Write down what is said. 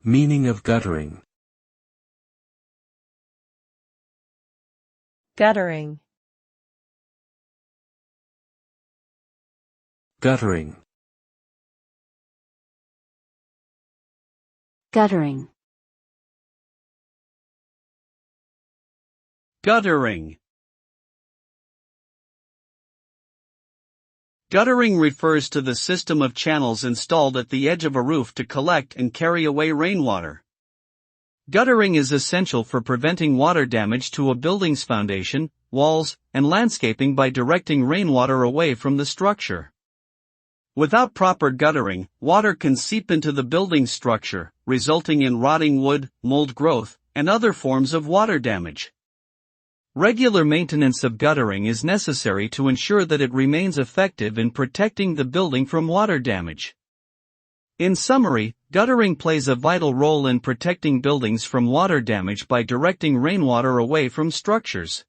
Meaning of guttering. Guttering. Guttering. Guttering. Guttering. Guttering refers to the system of channels installed at the edge of a roof to collect and carry away rainwater. Guttering is essential for preventing water damage to a building's foundation, walls, and landscaping by directing rainwater away from the structure. Without proper guttering, water can seep into the building's structure, resulting in rotting wood, mold growth, and other forms of water damage. Regular maintenance of guttering is necessary to ensure that it remains effective in protecting the building from water damage. In summary, guttering plays a vital role in protecting buildings from water damage by directing rainwater away from structures.